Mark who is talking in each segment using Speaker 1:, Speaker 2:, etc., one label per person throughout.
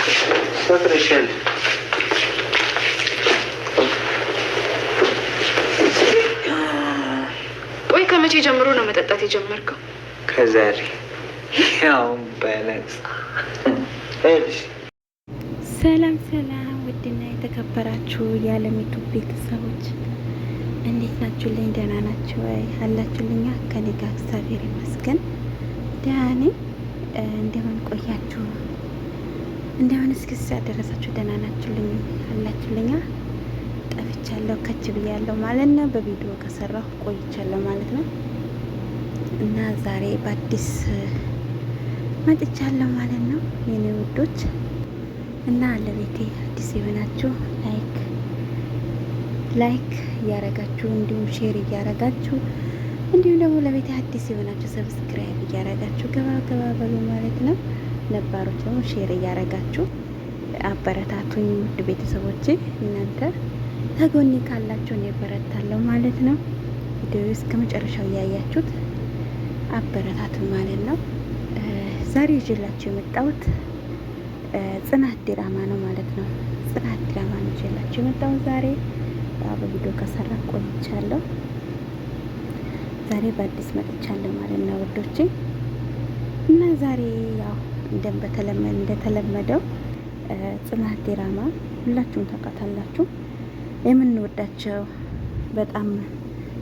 Speaker 1: ሰክረሻል።
Speaker 2: ቆይ ከመቼ ጀምሮ ነው መጠጣት የጀመርከው?
Speaker 1: ከዛሬ ያው በነጻ።
Speaker 3: ሰላም ሰላም፣ ውድና የተከበራችሁ የዓለሚቱ ቤተሰቦች እንዴት ናችሁልኝ? ደህና ናችሁ ወይ? አላችሁልኛ? ከኔ ጋር እግዚአብሔር ይመስገን ደህና ነኝ። እንደምን ቆያችሁ? እንደምን እስክሳ ደረሳችሁ? ደህና ናችሁልኝ? አላችሁልኛ? ጠፍቻለሁ፣ ከች ብያለሁ ማለት ነው። በቪዲዮ ከሰራሁ ቆይቻለሁ ማለት ነው እና ዛሬ በአዲስ መጥቻለሁ ማለት ነው የኔ ውዶች። እና ለቤቴ አዲስ የሆናችሁ ላይክ እያረጋችሁ እንዲሁም ሼር እያረጋችሁ እንዲሁም ደግሞ ለቤቴ አዲስ የሆናችሁ ሰብስክራይብ እያረጋችሁ ገባ በሉ ማለት ነው። ነባሮች ደግሞ ሼር እያረጋችሁ አበረታቱኝ ውድ ቤተሰቦቼ። እናንተ ተጎኔ ካላችሁ እኔ በረታለሁ ማለት ነው። ቪዲዮ እስከ መጨረሻው እያያችሁት አበረታቱኝ ማለት ነው። ዛሬ ይዤላችሁ የመጣሁት ጽናት ድራማ ነው ማለት ነው። ጽናት ድራማ ነው ይዤላችሁ የመጣሁት ዛሬ። ያው በቪዲዮ ከሰራ ቆይቻለሁ። ዛሬ በአዲስ መጥቻለሁ ማለት ነው ውዶቼ። እና ዛሬ ያው እንደተለመደው ጽናት ድራማ ሁላችሁም ታውቃታላችሁ። የምንወዳቸው በጣም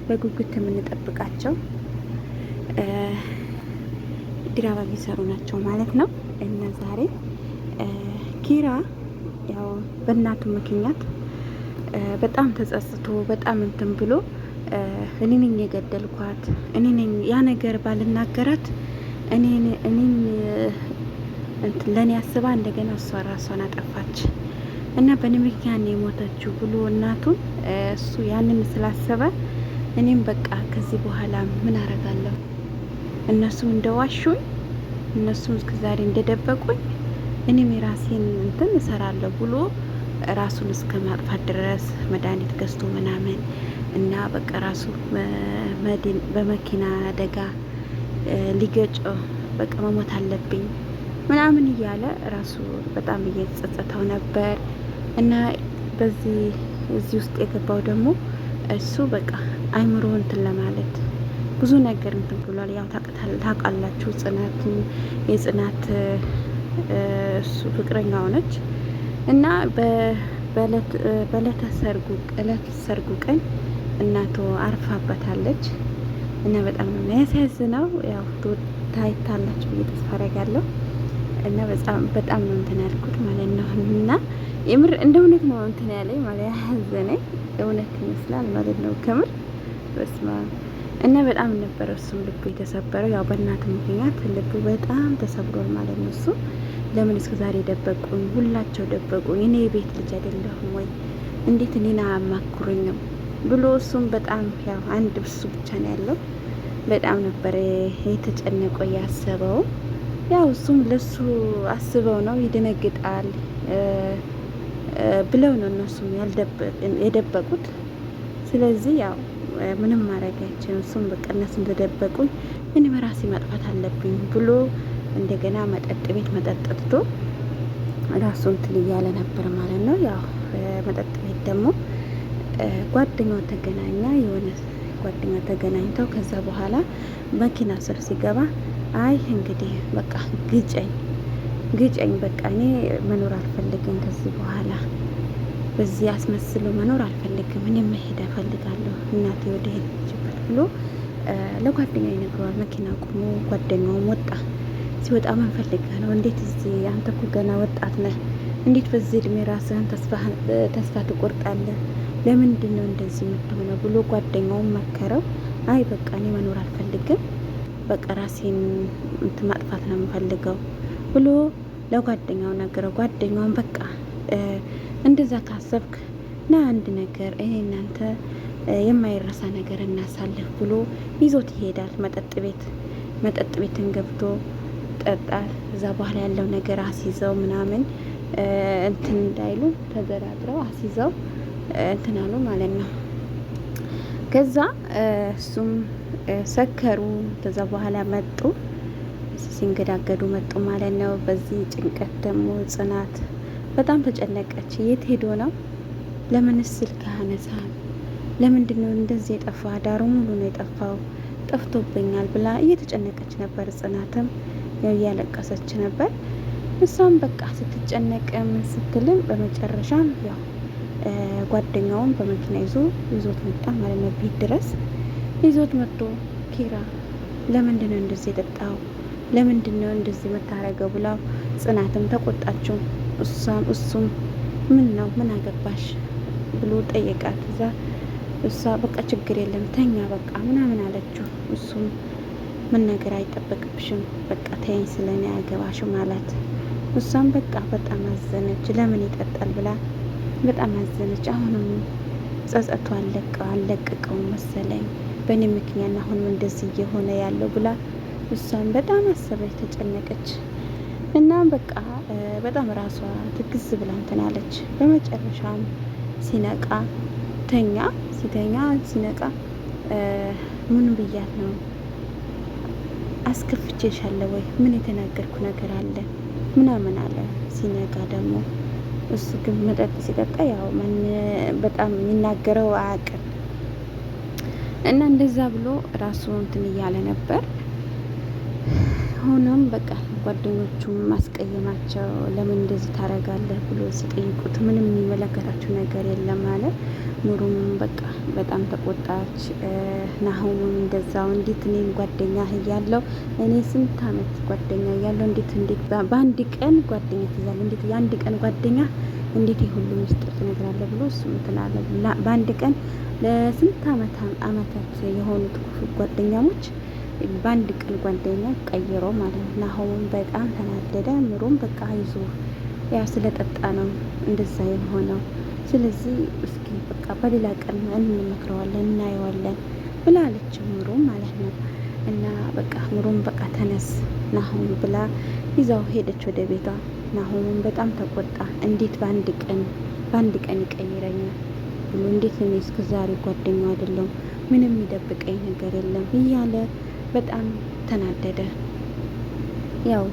Speaker 3: በጉጉት የምንጠብቃቸው ድራማ የሚሰሩ ናቸው ማለት ነው። እና ዛሬ ኪራ ያው በእናቱ ምክንያት በጣም ተጸጽቶ በጣም እንትን ብሎ እኔ ነኝ የገደልኳት፣ እኔ ነኝ ያ ነገር ባልናገራት እኔን እንትን ለኔ አስባ እንደገና እሷ ራሷን አጠፋች እና በእኔ ምክንያት ነው የሞተችው ብሎ እናቱን እሱ ያንን ስላሰበ እኔም በቃ ከዚህ በኋላ ምን አረጋለሁ፣ እነሱ እንደዋሹኝ እነሱ እስከዛሬ እንደደበቁኝ እኔም የራሴን እንትን እሰራለሁ ብሎ ራሱን እስከ ማጥፋት ድረስ መድኃኒት ገዝቶ ምናምን እና በቃ ራሱ በመኪና አደጋ ሊገጨው በቃ መሞት አለብኝ ምናምን እያለ ራሱ በጣም እየተጸጸተው ነበር። እና እዚህ ውስጥ የገባው ደግሞ እሱ በቃ አይምሮ እንትን ለማለት ብዙ ነገር እንትን ብሏል። ያው ታውቃላችሁ የጽናት እሱ ፍቅረኛ ሆነች እና በዕለተ ሰርጉ ቀን እናቱ አርፋበታለች እና በጣም ነው የሚያሳዝነው። ያው ታይታላችሁ ብዬ ተስፋ አደርጋለሁ። እና በጣም ነው እንትን ያልኩት ማለት ነው። እና የምር እንደ እውነት ነው እንትን ያለኝ ማለት ያዘነኝ እውነት ይመስላል ማለት ነው ከምር በስማ። እና በጣም ነበረ እሱም ልቡ የተሰበረው። ያው በእናት ምክንያት ልቡ በጣም ተሰብሯል ማለት ነው። እሱ ለምን እስከ ዛሬ ደበቁኝ? ሁላቸው ደበቁኝ። እኔ የቤት ልጅ አይደለሁም ወይ? እንዴት እኔን አያማክሩኝም ብሎ እሱም በጣም ያው አንድ እሱ ብቻ ነው ያለው። በጣም ነበር የተጨነቀው ያሰበው። ያው እሱም ለሱ አስበው ነው ይደነግጣል ብለው ነው እነሱም የደበቁት። ስለዚህ ያው ምንም ማድረግ አይችልም። እሱም በቃ እነሱ እንደደበቁኝ እኔ በራሴ ማጥፋት አለብኝ ብሎ እንደገና መጠጥ ቤት መጠጥ ጠጥቶ ራሱ እንትን እያለ ነበር ማለት ነው። ያው መጠጥ ቤት ደግሞ ጓደኛው ተገናኝተው ከዛ በኋላ መኪና ስር ሲገባ አይ እንግዲህ በቃ ግጨኝ በቃ እኔ መኖር አልፈልግም ከዚህ በኋላ በዚህ አስመስሎ መኖር አልፈልግም፣ እኔ መሄድ እፈልጋለሁ እናቴ ወደ ሄደችበት ብሎ ለጓደኛው ይነግረዋል። መኪና ቆሞ ጓደኛውም ወጣ። ሲወጣ ምን ፈልገህ ነው? እንዴት እዚህ አንተ እኮ ገና ወጣት ነህ፣ እንዴት በዚህ እድሜ ራስህን ተስፋ ትቆርጣለህ? ለምንድን ነው እንደዚህ የምትሆነው ብሎ ጓደኛውን መከረው። አይ በቃ እኔ መኖር አልፈልግም፣ በቃ ራሴን እንትን ማጥፋት ነው የምፈልገው ብሎ ለጓደኛው ነገረው። ጓደኛውን በቃ እንደዛ ካሰብክ ና አንድ ነገር እኔ እናንተ የማይረሳ ነገር እናሳልፍ ብሎ ይዞት ይሄዳል። መጠጥ ቤትን ገብቶ ጠጣ። እዛ በኋላ ያለው ነገር አስይዘው ምናምን እንትን እንዳይሉ ተደራድረው አስይዘው እንትን አሉ ማለት ነው። ከዛ እሱም ሰከሩ። ከዛ በኋላ መጡ። ሲንገዳገዱ መጡ ማለት ነው። በዚህ ጭንቀት ደግሞ ጽናት በጣም ተጨነቀች። የት ሄዶ ነው? ለምንስ ስልክ አነሳም? ለምንድን ነው እንደዚህ የጠፋ? ዳሩ ሙሉ ነው የጠፋው፣ ጠፍቶብኛል ብላ እየተጨነቀች ነበር። ጽናትም ያው እያለቀሰች ነበር። እሷም በቃ ስትጨነቅም ስትልም በመጨረሻም ያው ጓደኛውን በመኪና ይዞት መጣ ማለት ነው። ቤት ድረስ ይዞት መጥቶ ኪራ ለምንድን ነው እንደዚህ የጠጣው? ለምንድን ነው እንደዚህ መታረገው? ብላ ጽናትም ተቆጣችው። እሱም ምን ነው ምን አገባሽ ብሎ ጠየቃት። እሷ በቃ ችግር የለም ተኛ በቃ ምናምን አለችው። እሱም ምን ነገር አይጠበቅብሽም በቃ ተይኝ ስለኔ አያገባሽም አላት። እሷም በቃ በጣም አዘነች። ለምን ይጠጣል ብላ በጣም አዘነች። አሁንም ጸጸቱ አለቀቀው መሰለኝ በእኔ ምክንያት አሁንም እንደዚህ እየሆነ ያለው ብላ እሷም በጣም አሰበች፣ ተጨነቀች እና በቃ በጣም ራሷ ትግዝ ብላ እንትን አለች። በመጨረሻም ሲነቃ ሲነቃ ምን ብያት ነው? አስከፍቼሻለሁ ወይ? ምን የተናገርኩ ነገር አለ ምናምን አለ። ሲነቃ ደግሞ እሱ ግን መጠጥ ሲጠጣ ያው በጣም የሚናገረው አያውቅም እና እንደዛ ብሎ ራሱ እንትን እያለ ነበር። ሆኖም በቃ ጓደኞቹም ማስቀየማቸው ለምን እንደዚህ ታረጋለህ ብሎ ሲጠይቁት ምንም የሚመለከታቸው ነገር የለም ማለት ኑሩም በቃ በጣም ተቆጣች። ናሆምም እንደዛው እንዴት እኔን ጓደኛ እያለው እኔ ስንት አመት ጓደኛ እያለው እንዴት በአንድ ቀን ጓደኛ ትይዛለህ? እንዴት የአንድ ቀን ጓደኛ እንዴት የሁሉ ምስጢር ትነግራለህ? ብሎ እሱ እንትን አለ። በአንድ ቀን ለስንት አመታት የሆኑት ጓደኛሞች በአንድ ቀን ጓደኛ ቀይሮ ማለት ነው። ናሆምም በጣም ተናደደ። ምሩም በቃ አይዞ ያው ስለጠጣ ነው እንደዛ የሆነው፣ ስለዚህ እስኪ በቃ በሌላ ቀን እንመክረዋለን እናየዋለን ብላለች ምሩ ማለት ነው። እና በቃ ምሩም በቃ ተነስ ናሆም ብላ ይዛው ሄደች ወደ ቤቷ። ናሆምም በጣም ተቆጣ። እንዴት በአንድ ቀን ይቀይረኛል ብሎ እንዴት እኔ እስከ ዛሬ ጓደኛው አይደለም ምንም የሚደብቀኝ ነገር የለም እያለ በጣም ተናደደ። ያው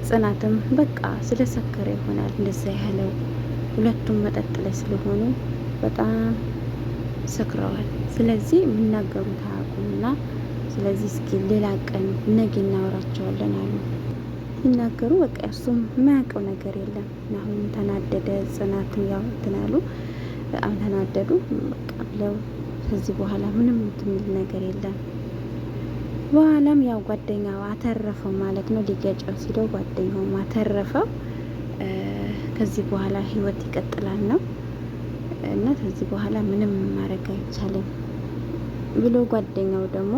Speaker 3: ጽናትም በቃ ስለሰከረ ይሆናል እንደዛ ያለው፣ ሁለቱም መጠጥ ላይ ስለሆኑ በጣም ሰክረዋል። ስለዚህ የሚናገሩት አያውቁምና ስለዚህ እስኪ ሌላ ቀን ነገ እናወራቸዋለን አሉ። ሲናገሩ በቃ እሱም የማያውቀው ነገር የለም። አሁን ተናደደ። ጽናትም ያው እንትን አሉ፣ በጣም ተናደዱ። በቃ ብለው ከዚህ በኋላ ምንም የሚል ነገር የለም። በኋላም ያው ጓደኛው አተረፈው ማለት ነው። ሊገጨው ሲለው ጓደኛው አተረፈው። ከዚህ በኋላ ህይወት ይቀጥላል ነው እና ከዚህ በኋላ ምንም ማድረግ አይቻልም ብሎ ጓደኛው ደግሞ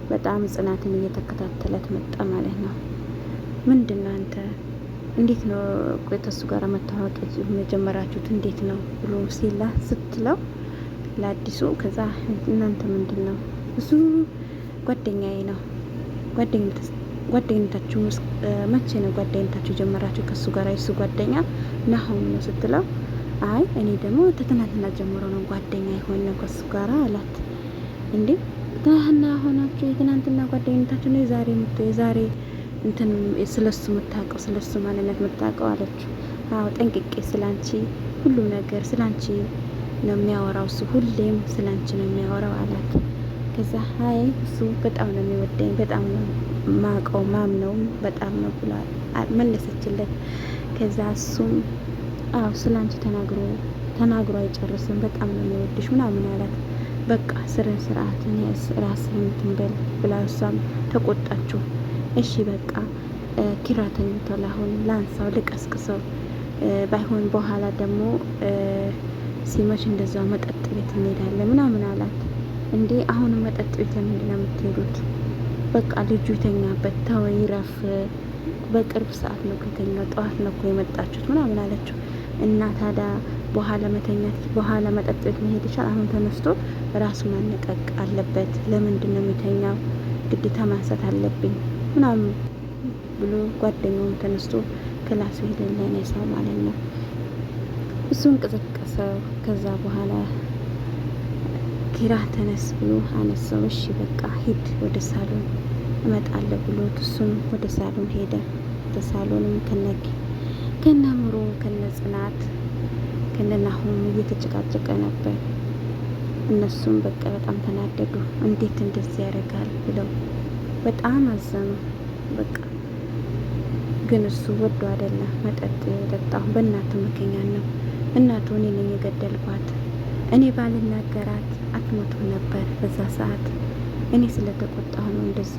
Speaker 3: በጣም ጽናትን እየተከታተለት መጣ ማለት ነው። ምንድነው አንተ እንዴት ነው ከሱ ጋር መታወቅ የጀመራችሁት እንዴት ነው ብሎ ስትለው ለአዲሱ ከዛ እናንተ ምንድነው እሱ ጓደኛዬ ነው። ጓደኝነታችሁ መቼ ነው ጓደኝነታችሁ ጀመራችሁ ከሱ ጋር? የሱ ጓደኛ ናሆም ነው ስትለው አይ እኔ ደግሞ ትናንትና ጀምሮ ነው ጓደኛ የሆነው ከሱ ጋር አላት። እንዴ ትናንትና ሆናችሁ የትናንትና ጓደኝነታችሁ ነው የዛሬ እንትን ስለሱ የምታውቀው ስለሱ ማንነት የምታውቀው አለችው። አዎ ጠንቅቄ ስላንቺ ሁሉም ነገር ስላንቺ ነው የሚያወራው፣ እሱ ሁሌም ስላንቺ ነው የሚያወራው አላት። ከዛ ሀይ እሱ በጣም ነው የሚወደኝ፣ በጣም ነው ማቀው ማምነው በጣም ነው ብላ መለሰችለት። ከዛ እሱም አዎ ስላንቺ ተናግሮ አይጨርስም፣ በጣም ነው የሚወድሽ ምናምን አላት። በቃ ስርዓትን ራስህን ትንበል ብላ እሷም ተቆጣችው። እሺ በቃ ኪራ ተኝቷል፣ አሁን ላንሳው ልቀስቅሰው፣ ባይሆን በኋላ ደግሞ ሲመሽ እንደዛው መጠጥ ቤት እንሄዳለን ምናምን አላት። እንዴ አሁን መጠጥ ቤት ለምንድን ነው የምትሄዱት? በቃ ልጁ የተኛበት ተው ይረፍ፣ በቅርብ ሰዓት ነው ከተኛው፣ ጠዋት ነው እኮ የመጣችሁት ምናምን አለችው። እና ታዲያ በኋላ መጠጥ ቤት መሄድ ይቻል? አሁን ተነስቶ ራሱ ማነቀቅ አለበት። ለምንድን ነው የሚተኛው? ግዴታ ማንሳት አለብኝ ምናምን ብሎ ጓደኛውን ተነስቶ ክላሱ ሄደን ለነሳው ማለት ነው። እሱን ቀሰቀሰው። ከዛ በኋላ ኪራ ተነስ ብሎ አነሳው። እሺ በቃ ሂድ ወደ ሳሎን እመጣለሁ ብሎት እሱም ወደ ሳሎን ሄደ። ወደ ሳሎንም ከነምሩ ከነጽናት ከነናሁም እየተጨቃጨቀ ነበር። እነሱም በቃ በጣም ተናደዱ። እንዴት እንደዚህ ያደርጋል ብለው በጣም አዘኑ። በቃ ግን እሱ ወዶ አይደለም መጠጥ የጠጣው በእናቱ ምክንያት ነው። እናቱ እኔ ነኝ የገደልኳት፣ እኔ ባልናገራት አትሞቱም ነበር። በዛ ሰዓት እኔ ስለተቆጣሁ ነው እንደዛ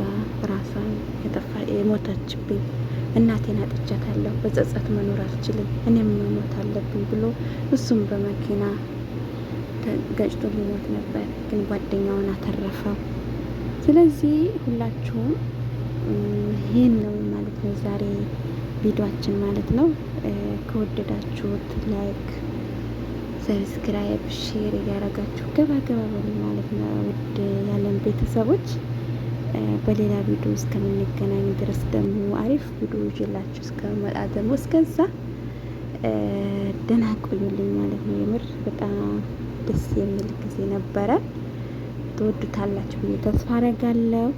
Speaker 3: ራሷን የሞተችብኝ። እናቴን አጥቻታለሁ፣ በጸጸት መኖር አልችልም፣ እኔም መሞት አለብኝ ብሎ እሱም በመኪና ገጭቶ ሊሞት ነበር፣ ግን ጓደኛውን አተረፈው። ስለዚህ ሁላችሁም ይህን ነው ማለት ነው ዛሬ ቪዲዮአችን ማለት ነው። ከወደዳችሁት ላይክ፣ ሰብስክራይብ፣ ሼር እያደረጋችሁ ገባ በሉ ማለት ነው። ውድ ያለን ቤተሰቦች በሌላ ቪዲዮ እስከምንገናኝ ድረስ ደግሞ አሪፍ ቪዲዮ ይዤላችሁ እስከመጣ ደግሞ እስከዛ ደህና ቆዩልኝ ማለት ነው። የምር በጣም ደስ የሚል ጊዜ ነበረ። ትወዱታላችሁ ብዬ ተስፋ አደርጋለሁ።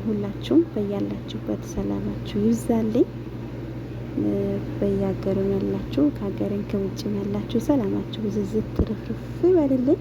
Speaker 3: ሁላችሁም በያላችሁበት ሰላማችሁ ይብዛልኝ። በየሀገሩ ያላችሁ ከሀገሬን ከውጭም ያላችሁ ሰላማችሁ ብዝዝት ትርፍርፍ ይበልልኝ።